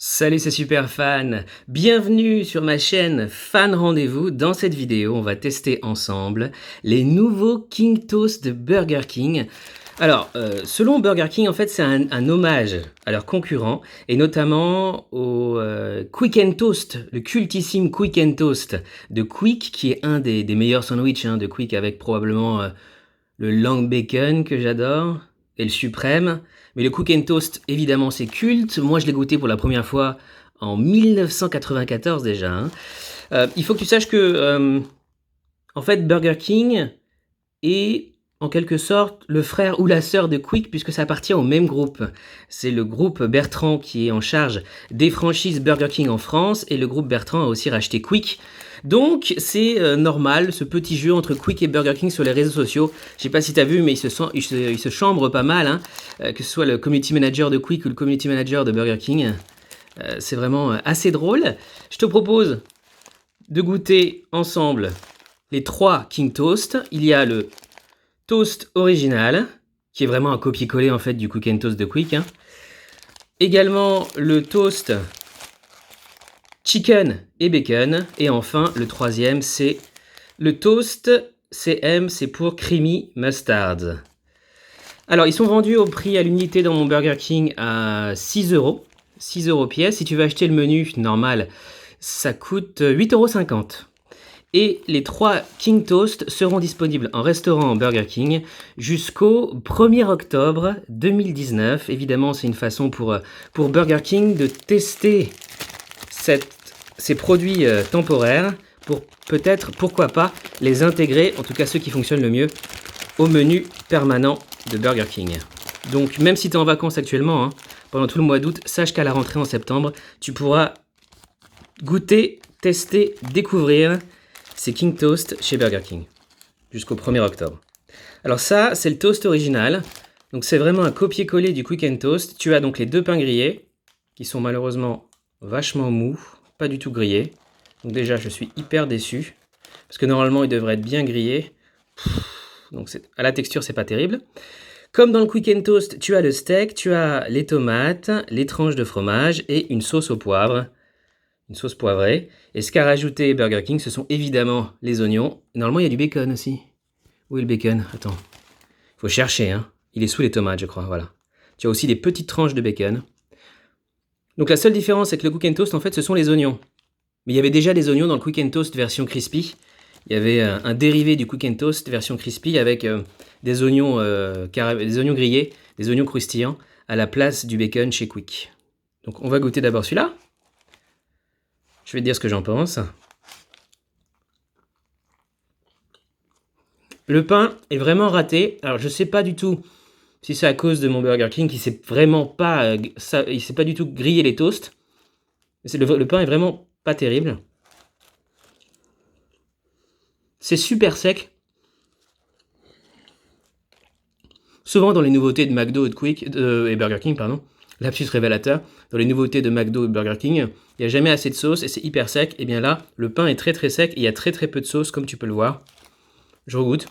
Salut, c'est Superfan. Bienvenue sur ma chaîne Fan Rendez-vous. Dans cette vidéo, on va tester ensemble les nouveaux King Toast de Burger King. Alors, selon Burger King, en fait, c'est un hommage à leurs concurrents et notamment au Quick and Toast, le cultissime Quick and Toast de Quick, qui est un des meilleurs sandwichs de Quick, avec probablement le Long Bacon que j'adore et le suprême. Mais le Quick and Toast, évidemment, c'est culte. Moi, je l'ai goûté pour la première fois en 1994 déjà. Il faut que tu saches que, en fait, Burger King est en quelque sorte le frère ou la sœur de Quick, puisque ça appartient au même groupe. C'est le groupe Bertrand qui est en charge des franchises Burger King en France, et le groupe Bertrand a aussi racheté Quick. Donc c'est normal, ce petit jeu entre Quick et Burger King sur les réseaux sociaux. Je sais pas si tu as vu, mais il se chambre pas mal, que ce soit le community manager de Quick ou le community manager de Burger King. C'est vraiment assez drôle. Je te propose de goûter ensemble les 3 King Toast. Il y a le toast original, qui est vraiment un copier-coller en fait du Quick and Toast de Quick. Également le toast chicken et bacon. Et enfin, le troisième, c'est le toast CM, c'est pour creamy mustard. Alors, ils sont vendus au prix à l'unité dans mon Burger King à 6 euros. 6 euros pièce. Si tu veux acheter le menu normal, ça coûte 8,50 euros. Et les 3 King Toast seront disponibles en restaurant Burger King jusqu'au 1er octobre 2019. Évidemment, c'est une façon pour Burger King de tester ces produits temporaires pour peut-être, pourquoi pas, les intégrer, en tout cas ceux qui fonctionnent le mieux, au menu permanent de Burger King. Donc même si tu es en vacances actuellement, pendant tout le mois d'août, sache qu'à la rentrée en septembre, tu pourras goûter, tester, découvrir ces King Toast chez Burger King jusqu'au 1er octobre. Alors ça, c'est le toast original. Donc c'est vraiment un copier-coller du Quick and Toast. Tu as donc les 2 pains grillés qui sont malheureusement vachement mous, pas du tout grillés. Donc déjà, je suis hyper déçu parce que normalement, ils devraient être bien grillés. Donc à la texture, c'est pas terrible. Comme dans le Quick and Toast, tu as le steak, tu as les tomates, les tranches de fromage et une sauce au poivre. Une sauce poivrée. Et ce qu'a rajouté Burger King, ce sont évidemment les oignons. Normalement, il y a du bacon aussi. Où est le bacon? Attends. Il faut chercher, Il est sous les tomates, je crois, voilà. Tu as aussi des petites tranches de bacon. Donc la seule différence avec le Quick and Toast, en fait, ce sont les oignons. Mais il y avait déjà des oignons dans le Quick and Toast version crispy. Il y avait un dérivé du Quick and Toast version crispy avec des oignons grillés, des oignons croustillants à la place du bacon chez Quick. Donc on va goûter d'abord celui-là. Je vais te dire ce que j'en pense. Le pain est vraiment raté. Alors je sais pas du tout si c'est à cause de mon Burger King qui sait vraiment pas, il sait pas du tout griller les toasts. Le pain est vraiment pas terrible. C'est super sec. Souvent dans les nouveautés de McDo et de Quick et Burger King, pardon, lapsus révélateur, dans les nouveautés de McDo et Burger King, il n'y a jamais assez de sauce et c'est hyper sec. Et bien là, le pain est très très sec et il y a très très peu de sauce, comme tu peux le voir. Je regoute.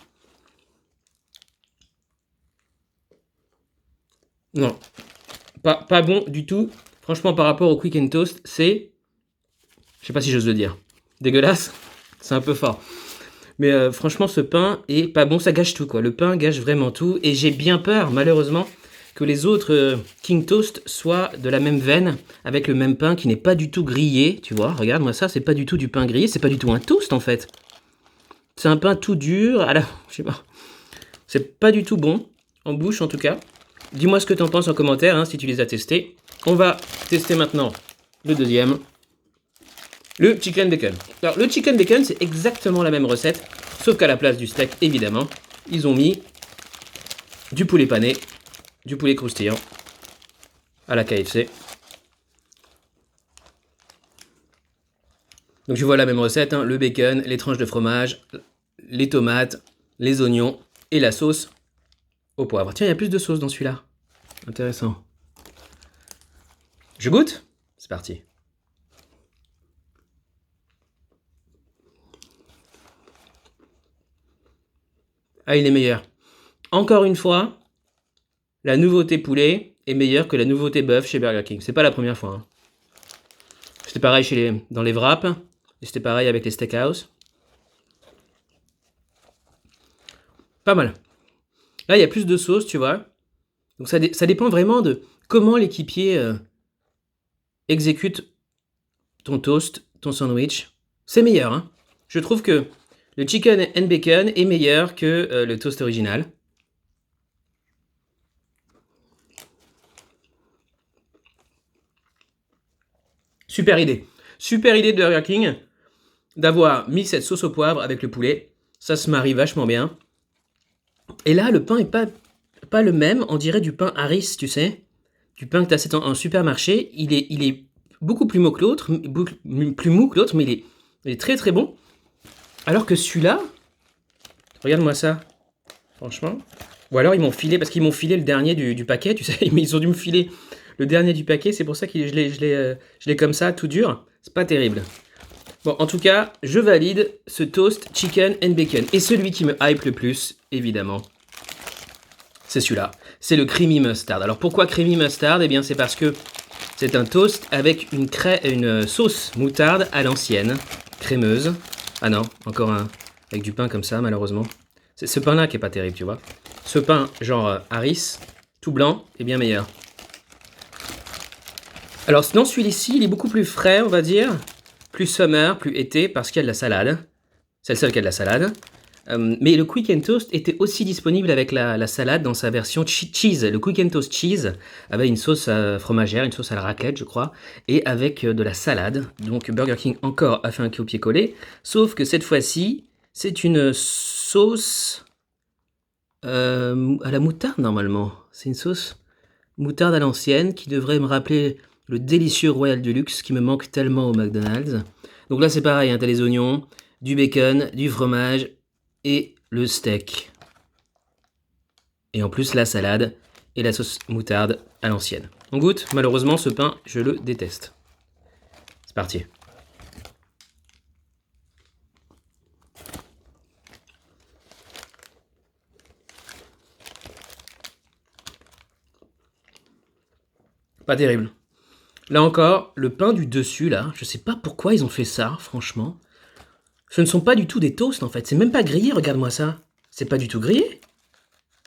Non, pas bon du tout. Franchement, par rapport au Quick and Toast, c'est... Je sais pas si j'ose le dire. Dégueulasse, c'est un peu fort. Mais franchement, ce pain est pas bon, ça gâche tout, quoi. Le pain gâche vraiment tout. Et j'ai bien peur, malheureusement, que les autres King Toast soient de la même veine, avec le même pain qui n'est pas du tout grillé. Tu vois, regarde-moi ça, c'est pas du tout du pain grillé, c'est pas du tout un toast, en fait. C'est un pain tout dur, je sais pas. C'est pas du tout bon, en bouche en tout cas. Dis-moi ce que tu en penses en commentaire, si tu les as testés. On va tester maintenant le deuxième. Le chicken bacon. Alors le chicken bacon, c'est exactement la même recette, sauf qu'à la place du steak, évidemment, ils ont mis du poulet pané, du poulet croustillant, à la KFC. Donc je vois la même recette, le bacon, les tranches de fromage, les tomates, les oignons et la sauce au poivre. Tiens, il y a plus de sauce dans celui-là. Intéressant. Je goûte? C'est parti. Ah, il est meilleur. Encore une fois, la nouveauté poulet est meilleure que la nouveauté bœuf chez Burger King. C'est pas la première fois. C'était pareil dans les wraps. Et c'était pareil avec les steakhouse. Pas mal. Là, il y a plus de sauce, tu vois. Donc ça dépend vraiment de comment l'équipier exécute ton toast, ton sandwich. C'est meilleur, hein. Je trouve que le chicken and bacon est meilleur que le toast original. Super idée. Super idée de Burger King d'avoir mis cette sauce au poivre avec le poulet. Ça se marie vachement bien. Et là, le pain est pas le même. On dirait du pain Harris, tu sais. Du pain que tu achètes en supermarché. Il est beaucoup plus mou que l'autre. Mais il est très très bon. Alors que celui-là, regarde-moi ça. Franchement. Ou alors ils m'ont filé, parce qu'ils m'ont filé le dernier du paquet, tu sais. Ils ont dû me filer le dernier du paquet. C'est pour ça que je l'ai comme ça, tout dur. C'est pas terrible. Bon, en tout cas, je valide ce toast chicken and bacon. Et celui qui me hype le plus, évidemment, c'est celui-là. C'est le creamy mustard. Alors pourquoi creamy mustard? Eh bien, c'est parce que c'est un toast avec une sauce moutarde à l'ancienne, crémeuse. Ah non, encore un avec du pain comme ça, malheureusement. C'est ce pain-là qui est pas terrible, tu vois. Ce pain, genre Harris, tout blanc, est bien meilleur. Alors, non, celui-ci, il est beaucoup plus frais, on va dire. Plus summer, plus été, parce qu'il y a de la salade. C'est le seul qui a de la salade. Mais le Quick and Toast était aussi disponible avec la salade dans sa version cheese. Le Quick and Toast cheese avait une sauce fromagère, une sauce à la raclette, je crois, et avec de la salade. Donc Burger King encore a fait un copier-coller, sauf que cette fois-ci, c'est une sauce à la moutarde normalement. C'est une sauce moutarde à l'ancienne qui devrait me rappeler le délicieux Royal Deluxe qui me manque tellement au McDonald's. Donc là c'est pareil, hein, t'as les oignons, du bacon, du fromage et le steak. Et en plus la salade et la sauce moutarde à l'ancienne. On goûte. Malheureusement ce pain je le déteste. C'est parti. Pas terrible. Là encore, le pain du dessus, là, je sais pas pourquoi ils ont fait ça, franchement. Ce ne sont pas du tout des toasts, en fait. C'est même pas grillé, regarde-moi ça. C'est pas du tout grillé.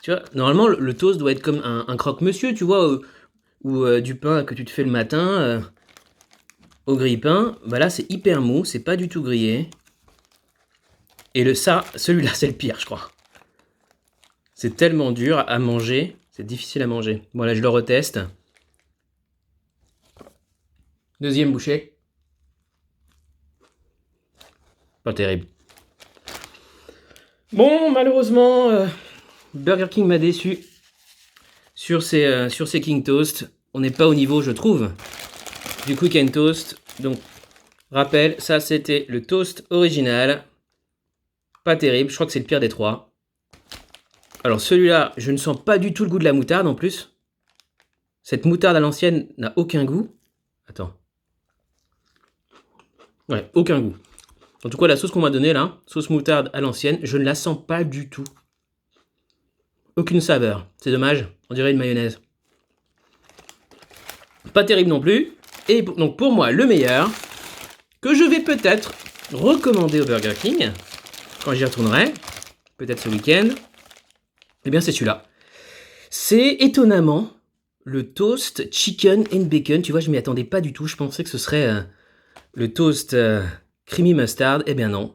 Tu vois, normalement, le toast doit être comme un croque-monsieur, tu vois, ou du pain que tu te fais le matin au grille-pain. Bah là, c'est hyper mou, c'est pas du tout grillé. Et celui-là, c'est le pire, je crois. C'est tellement dur à manger, c'est difficile à manger. Bon, là, je le reteste. Deuxième bouchée. Pas terrible. Bon, malheureusement, Burger King m'a déçu sur ces King Toast. On n'est pas au niveau, je trouve, du Quick and Toast. Donc, rappel, ça c'était le toast original. Pas terrible, je crois que c'est le pire des trois. Alors celui-là, je ne sens pas du tout le goût de la moutarde en plus. Cette moutarde à l'ancienne n'a aucun goût. Attends. Ouais, aucun goût. En tout cas, la sauce qu'on m'a donnée là, sauce moutarde à l'ancienne, je ne la sens pas du tout. Aucune saveur. C'est dommage, on dirait une mayonnaise. Pas terrible non plus. Et donc pour moi, le meilleur, que je vais peut-être recommander au Burger King, quand j'y retournerai, peut-être ce week-end, eh bien c'est celui-là. C'est étonnamment le toast chicken and bacon. Tu vois, je m'y attendais pas du tout. Je pensais que ce serait le toast creamy mustard. Eh bien non.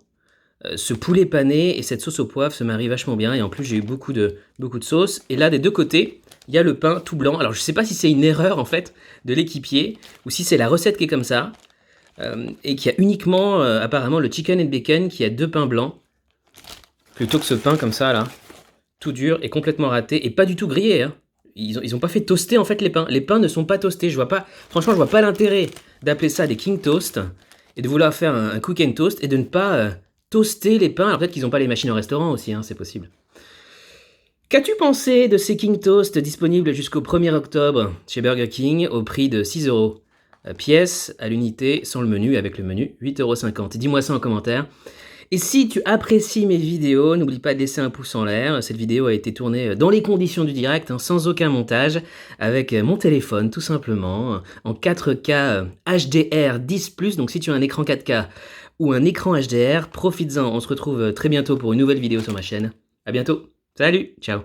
Ce poulet pané et cette sauce au poivre se marient vachement bien. Et en plus, j'ai eu beaucoup de sauce. Et là, des deux côtés, il y a le pain tout blanc. Alors, je sais pas si c'est une erreur, en fait, de l'équipier, ou si c'est la recette qui est comme ça. Et qu'il y a uniquement, apparemment, le chicken and bacon qui a deux pains blancs. Plutôt que ce pain comme ça, là. Tout dur et complètement raté. Et pas du tout grillé, hein. Ils ont pas fait toaster, en fait, les pains. Les pains ne sont pas toastés. Franchement, je vois pas l'intérêt d'appeler ça des King Toast et de vouloir faire un Quick and Toast et de ne pas toaster les pains. Alors peut-être qu'ils n'ont pas les machines au restaurant aussi, hein, c'est possible. Qu'as-tu pensé de ces King Toast disponibles jusqu'au 1er octobre chez Burger King au prix de 6 € pièce à l'unité sans le menu, avec le menu 8,50 €? Dis-moi ça en commentaire. Et si tu apprécies mes vidéos, n'oublie pas de laisser un pouce en l'air. Cette vidéo a été tournée dans les conditions du direct, hein, sans aucun montage, avec mon téléphone tout simplement, en 4K HDR 10+. Donc si tu as un écran 4K ou un écran HDR, profites-en. On se retrouve très bientôt pour une nouvelle vidéo sur ma chaîne. À bientôt. Salut, ciao.